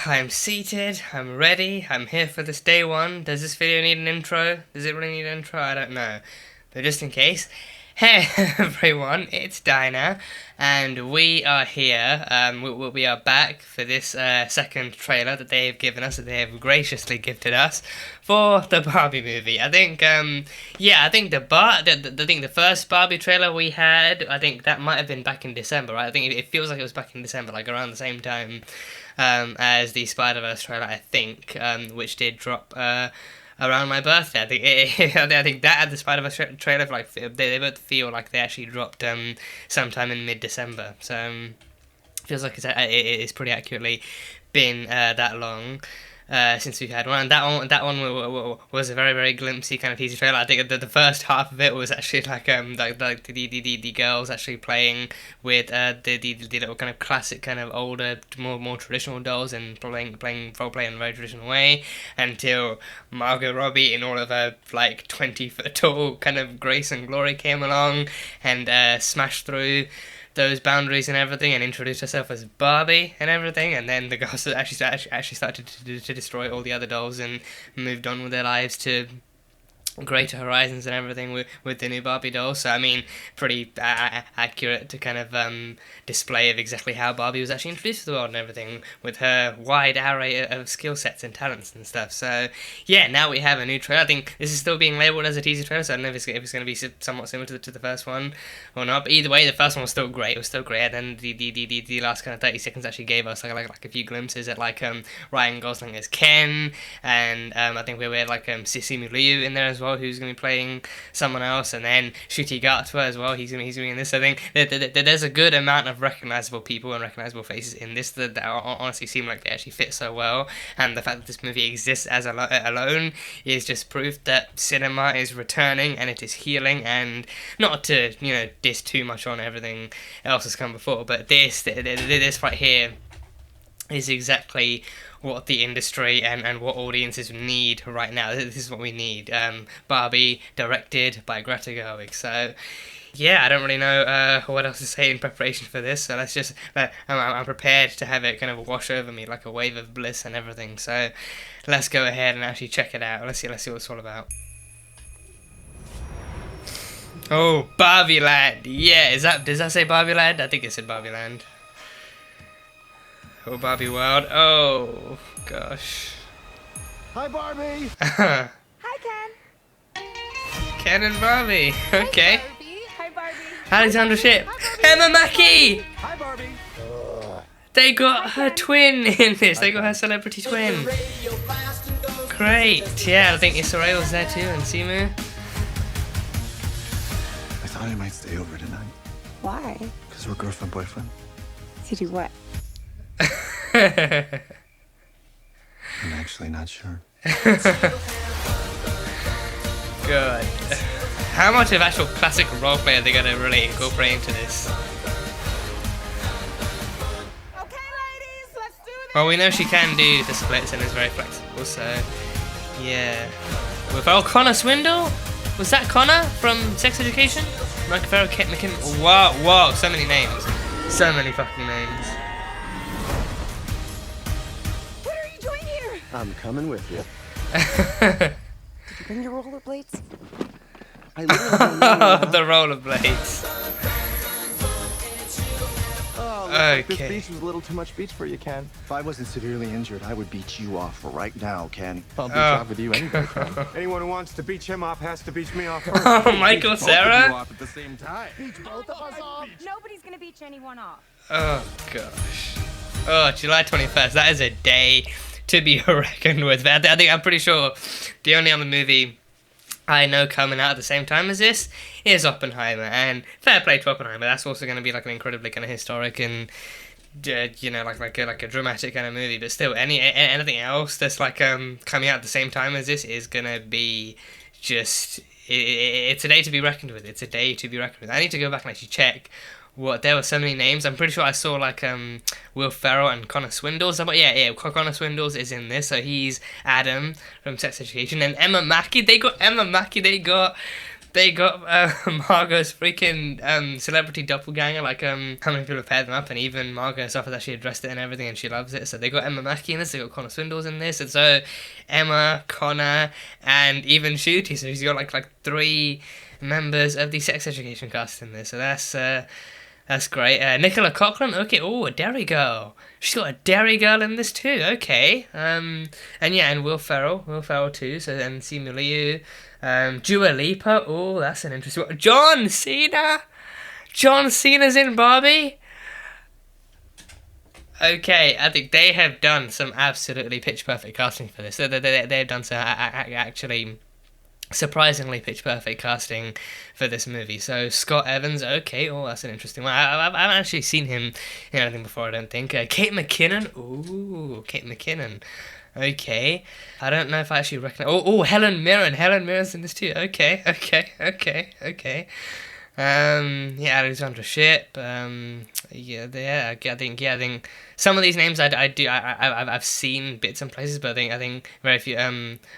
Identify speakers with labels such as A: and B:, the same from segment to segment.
A: I'm seated, I'm ready, I'm here for this day one. Does this video need an intro? Does it really need an intro? I don't know. But just in case. Hey everyone, it's Dinah, and we are here, we are back for this second trailer that they have given us, that they have graciously gifted us, for the Barbie movie. I think, I think the first Barbie trailer we had, I think that might have been back in December, right? I think it feels like it was back in December, like around the same time as the Spider-Verse trailer, I think, which did drop, around my birthday. I think that and the Spider-Verse trailer, like they both feel like they actually dropped sometime in mid-December. So feels like it's pretty accurately been that long since we've had one. And that one was a very, very glimpsey kind of teaser trailer. I think the first half of it was actually like the girls actually playing with the little kind of classic kind of older, more traditional dolls and playing role play in a very traditional way, until Margot Robbie in all of her like 20-foot tall kind of grace and glory came along and smashed through those boundaries and everything, and introduced herself as Barbie and everything, and then the girls actually started to destroy all the other dolls and moved on with their lives to greater horizons and everything with the new Barbie doll. So I mean, pretty accurate to kind of display of exactly how Barbie was actually introduced to the world and everything, with her wide array of skill sets and talents and stuff. So yeah, now we have a new trailer. I think this is still being labelled as a teaser trailer, so I don't know if it's going to be somewhat similar to the first one or not. But either way, the first one was still great. It was still great. And then the last kind of 30 seconds actually gave us like a few glimpses at like Ryan Gosling as Ken, and I think we had like Simu Liu in there as well, who's going to be playing someone else, and then Ncuti Gatwa as well. He's going to be in this. I think there's a good amount of recognizable people and recognizable faces in this that honestly seem like they actually fit so well. And the fact that this movie exists as alone is just proof that cinema is returning and it is healing. And not to diss too much on everything else that's come before, but this right here is exactly what the industry and what audiences need right now. This is what we need. Barbie, directed by Greta Gerwig. So yeah, I don't really know what else to say in preparation for this, so let's just, I'm prepared to have it kind of wash over me like a wave of bliss and everything. So let's go ahead and actually check it out. Let's see what it's all about. Oh, Barbie Land. Yeah, does that say Barbie Land? I think it said Barbie Land. Oh, Barbie World. Oh, gosh.
B: Hi, Barbie.
C: Hi, Ken.
A: Ken and Barbie. Okay.
C: Hi, Barbie. Hi, Barbie.
A: Alexandra Shipp. Emma Mackey.
B: Hi, Barbie.
A: They got her twin in this. They got her celebrity twin. Great. Yeah, I think Issa Rae was there too, and Simu.
B: I thought I might stay over tonight.
C: Why?
B: Because we're girlfriend, boyfriend.
C: To do what?
B: I'm actually not sure.
A: Good. How much of actual classic roleplay are they going to really incorporate into this?
C: Okay, ladies, let's do this.
A: Well, we know she can do the splits and is very flexible, so yeah. With Connor Swindle? Was that Connor from Sex Education? Mike Farrow, Kate McKinnon. Whoa, so many names. So many fucking names.
C: What are you doing here?
B: I'm coming with you.
C: Did you bring your rollerblades?
B: I literally don't know.
A: The rollerblades.
B: Oh, looks like
A: Okay.
B: this beach was a little too much beach for you, Ken. If I wasn't severely injured, I would beat you off right now, Ken. I'll beach off with you anyway, Ken. Anyone who wants to beach him off has to beach me off first.
A: Oh, Michael
B: Beach both of
A: Cera?
B: you off at the same time. Beach both of us off.
C: Nobody's gonna beach anyone off.
A: Oh, gosh. Oh, July 21st. That is a day to be reckoned with. But I'm pretty sure the only other movie I know coming out at the same time as this is Oppenheimer. And fair play to Oppenheimer. That's also going to be like an incredibly kind of historic and like a dramatic kind of movie. But still, anything else that's like coming out at the same time as this is going to be just... It's a day to be reckoned with. It's a day to be reckoned with. I need to go back and actually check there were so many names. I'm pretty sure I saw like Will Ferrell and Connor Swindles. Connor Swindles is in this, so he's Adam from Sex Education. And Emma Mackey, they got they got Margot's freaking celebrity doppelganger. Like how many people have paired them up, and even Margot herself has actually addressed it and everything, and she loves it. So they got Emma Mackey in this, they got Connor Swindles in this, and so Emma, Connor, and even Shooty. So he's got like 3 members of the sex education cast in this. So that's great. Nicola Coughlan, okay. Oh, a Derry girl. She's got a Derry girl in this too. Okay. And yeah, and Will Ferrell too. So then Simu Liu, Dua Lipa. Oh, that's an interesting one. John Cena's in Barbie. Okay, I think they have done some absolutely pitch perfect casting for this. They've done some actually surprisingly pitch perfect casting for this movie. So Scott Evans, okay, oh, that's an interesting one. I haven't actually seen him in anything before, I don't think. Kate McKinnon, ooh, Kate McKinnon. Okay, I don't know if I actually recognize. Oh, Helen Mirren's in this too. Okay. Yeah, Alexandra Shipp. I think some of these names I've seen bits and places, but I think very few.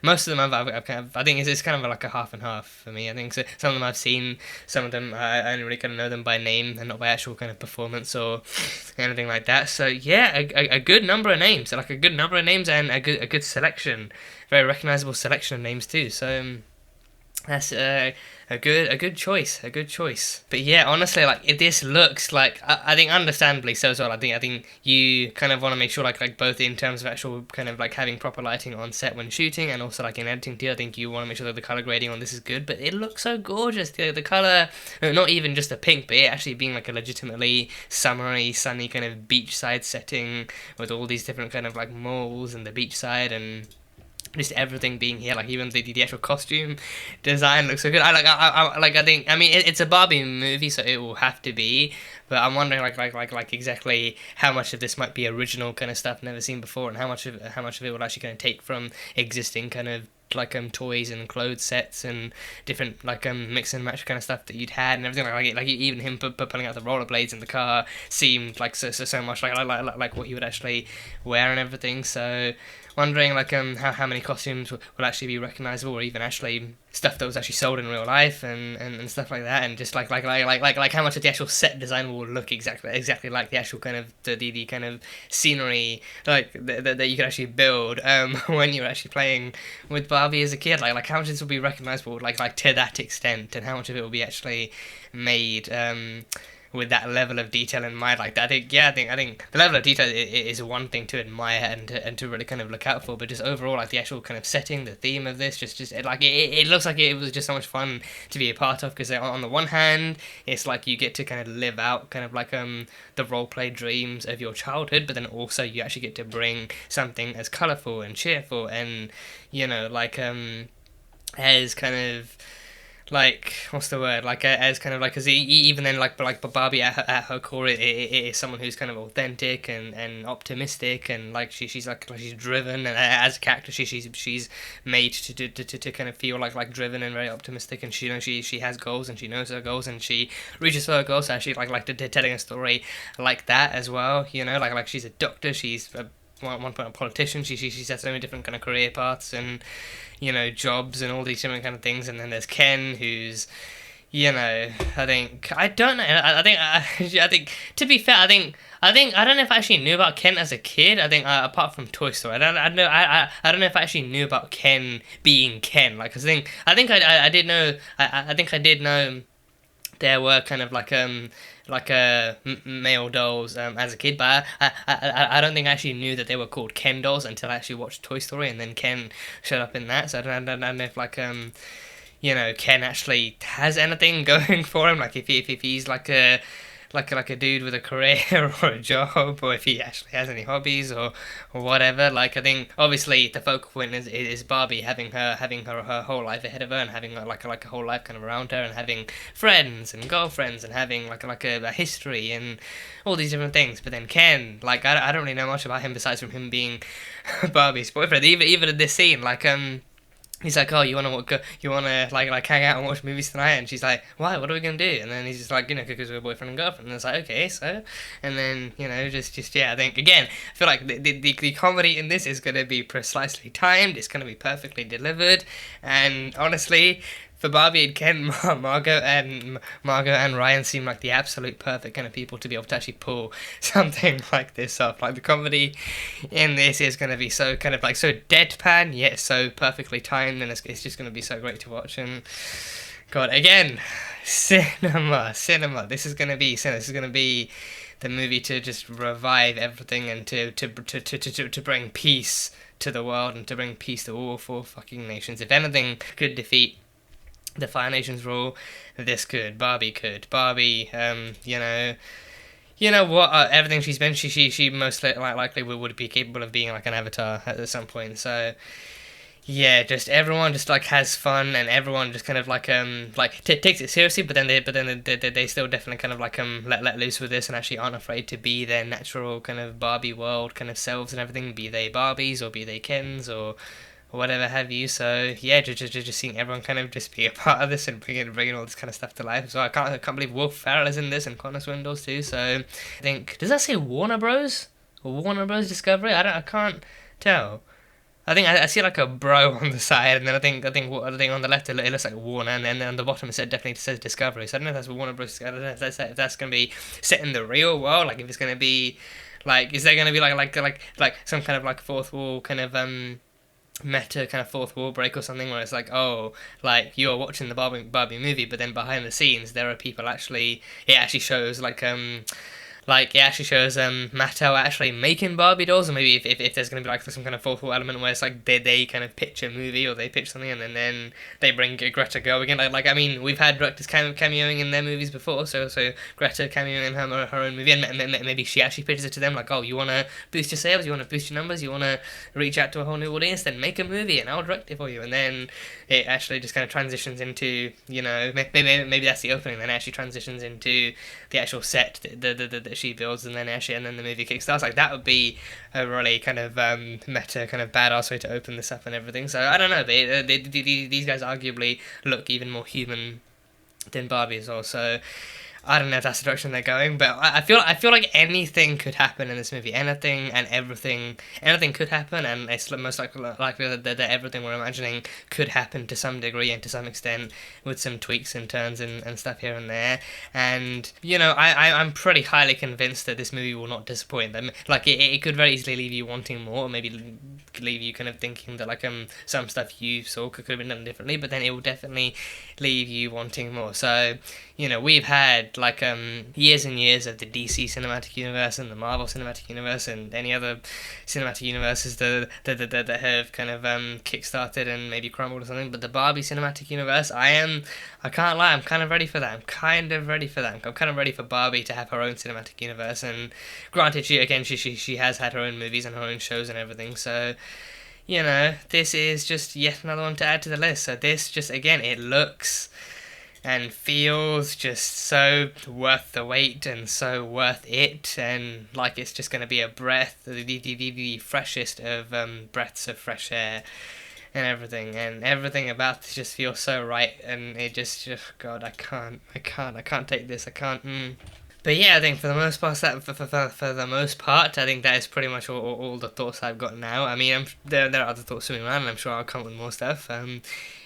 A: Most of them I think it's kind of like a half and half for me. I think so. Some of them I've seen, some of them I only really kind of know them by name and not by actual kind of performance or anything like that. So yeah, a good number of names, like a good number of names and a good selection, very recognizable selection of names too. So. That's a good choice. But yeah, honestly, like this looks like I think understandably so as well. I think you kind of want to make sure like both in terms of actual kind of like having proper lighting on set when shooting and also like in editing too. I think you want to make sure that the color grading on this is good. But it looks so gorgeous. The color, not even just a pink, but it actually being like a legitimately summery, sunny kind of beachside setting with all these different kind of like malls and the beachside and. Just everything being here, like even the actual costume design looks so good. I think it's a Barbie movie, so it will have to be. But I'm wondering like exactly how much of this might be original kind of stuff never seen before, and how much of it will actually kind of take from existing kind of like toys and clothes sets and different like mix and match kind of stuff that you'd had and everything like even him pulling out the rollerblades in the car seemed like so much like what he would actually wear and everything. So wondering like how many costumes will actually be recognizable, or even actually stuff that was actually sold in real life and stuff like that, and just like how much of the actual set design will look exactly like the actual kind of the kind of scenery like that you could actually build when you're actually playing with Barbie as a kid. Like how much of this will be recognizable like to that extent, and how much of it will be actually made with that level of detail in mind. Like that, I think the level of detail is one thing to admire and to really kind of look out for, but just overall like the actual kind of setting, the theme of this, just it looks like it was just so much fun to be a part of, because on the one hand it's like you get to kind of live out kind of like the role play dreams of your childhood, but then also you actually get to bring something as colourful and cheerful and like as kind of like what's the word as kind of like as even then like Barbie at her core it is someone who's kind of authentic and optimistic, and like she's driven, and as a character she's made to kind of feel like driven and very optimistic, and she has goals and she knows her goals and she reaches for her goals. So actually like telling a story like that as well, like she's a doctor, she's at one point a politician, she's had so many different kind of career paths and jobs and all these different kind of things. And then there's Ken, who's I think to be fair, I don't know if I actually knew about Ken as a kid. I think apart from Toy Story, I don't know if I actually knew about Ken being Ken. Like I did know there were kind of like male dolls as a kid, but I don't think I actually knew that they were called Ken dolls until I actually watched Toy Story, and then Ken showed up in that. So I don't know if like Ken actually has anything going for him, like if he's like a dude with a career or a job, or if he actually has any hobbies or whatever. Like I think obviously the focal point is Barbie having her whole life ahead of her, and having like a whole life kind of around her, and having friends and girlfriends, and having like a history and all these different things. But then Ken, like I don't really know much about him besides from him being Barbie's boyfriend. Even in this scene, like he's like, oh, you wanna like hang out and watch movies tonight? And she's like, why? What are we gonna do? And then he's just like, because we're boyfriend and girlfriend. And it's like, okay, so, and then just yeah, I think again, I feel like the comedy in this is gonna be precisely timed. It's gonna be perfectly delivered, and honestly, for Barbie and Ken, Margot and Ryan seem like the absolute perfect kind of people to be able to actually pull something like this off. Like the comedy in this is going to be so kind of like so deadpan yet so perfectly timed, and it's just going to be so great to watch. And God, again, cinema. This is going to be the movie to just revive everything and to bring peace to the world and to bring peace to all four fucking nations. If anything could defeat the Fire Nations rule, this could. Barbie could. Barbie, you know what? Everything she's been, she most likely would be capable of being like an avatar at some point. So yeah, just everyone just like has fun, and everyone just kind of like takes it seriously, but then they still definitely kind of like let loose with this and actually aren't afraid to be their natural kind of Barbie world kind of selves and everything, be they Barbies or be they Kens or whatever have you. So yeah, just seeing everyone kind of just be a part of this and bringing all this kind of stuff to life. So I can't believe Will Ferrell is in this and Connor Swindells too. So I think, does that say Warner Bros or Warner Bros Discovery? I can't tell. I think I see like a bro on the side, and then I think on the left it looks like Warner, and then on the bottom it definitely says Discovery. So I don't know if that's Warner Bros. I don't know if that's going to be set in the real world, like if it's going to be like, is there going to be like some kind of like fourth wall kind of meta kind of fourth wall break or something, where it's like, oh, like you're watching the Barbie movie, but then behind the scenes there are people actually, it actually shows Mattel actually making Barbie dolls, or maybe if there's going to be like some kind of fourth wall element where it's like they kind of pitch a movie or they pitch something and then they bring Greta Gerwig in. Like I mean, we've had directors cameoing in their movies before, so Greta cameoing in her own movie, and maybe she actually pitches it to them like, oh, you want to boost your sales, you want to boost your numbers, you want to reach out to a whole new audience, then make a movie and I'll direct it for you. And then it actually just kind of transitions into, you know, maybe that's the opening, then it actually transitions into the actual set that she builds, and then the movie kickstarts. Like that would be a really kind of meta kind of badass way to open this up and everything. So I don't know, these guys arguably look even more human than Barbie as well. So I don't know if that's the direction they're going, but I feel like anything could happen in this movie. Anything and everything, anything could happen, and it's most likely that everything we're imagining could happen to some degree and to some extent, with some tweaks and turns and stuff here and there. And you know, I'm pretty highly convinced that this movie will not disappoint them. Like it could very easily leave you wanting more, or maybe leave you kind of thinking that like some stuff you saw could have been done differently, but then it will definitely leave you wanting more. So you know, we've had like years and years of the DC cinematic universe and the Marvel cinematic universe and any other cinematic universes that have kind of kickstarted and maybe crumbled or something. But the Barbie cinematic universe, I can't lie, I'm kind of ready for that. I'm kind of ready for Barbie to have her own cinematic universe. And granted, she has had her own movies and her own shows and everything. So you know, this is just yet another one to add to the list. So this just, again, it looks and feels just so worth the wait and so worth it, and like it's just going to be a breath, the freshest of breaths of fresh air and everything about this just feels so right, and it just God, I can't take this, I can't. But yeah, I think for the most part, I think that is pretty much all the thoughts I've got now. I mean, there are other thoughts swimming around, and I'm sure I'll come up with more stuff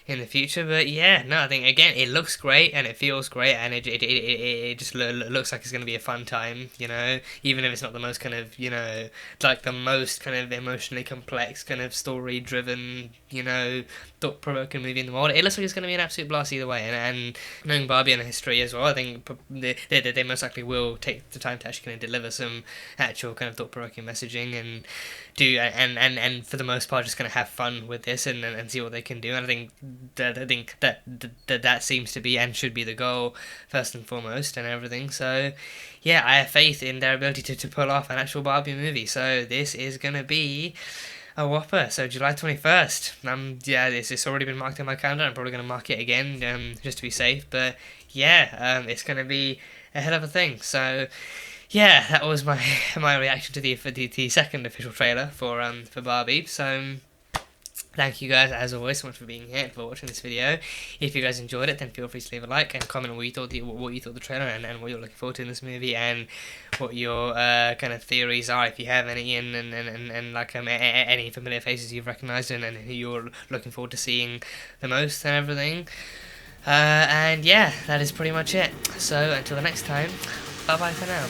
A: in the future. But yeah, no, I think again it looks great and it feels great, and it just looks like it's going to be a fun time. You know, even if it's not the most kind of, you know, like the most kind of emotionally complex kind of story driven, you know, thought-provoking movie in the world, it looks like it's going to be an absolute blast either way. And knowing Barbie and the history as well, I think they most likely will take the time to actually kind of deliver some actual kind of thought-provoking messaging and do and for the most part just kind of have fun with this and see what they can do. And I think that seems to be and should be the goal first and foremost and everything. So yeah, I have faith in their ability to pull off an actual Barbie movie. So this is gonna be a whopper. So July 21st. Yeah, it's already been marked in my calendar. I'm probably gonna mark it again just to be safe. But yeah, it's gonna be a hell of a thing. So yeah, that was my reaction to the second official trailer for Barbie. So thank you guys, as always, so much for being here and for watching this video. If you guys enjoyed it, then feel free to leave a like and comment what you thought of the trailer and what you're looking forward to in this movie, and what your kind of theories are, if you have any, and like any familiar faces you've recognised and who you're looking forward to seeing the most and everything. And yeah, that is pretty much it. So until the next time, bye bye for now.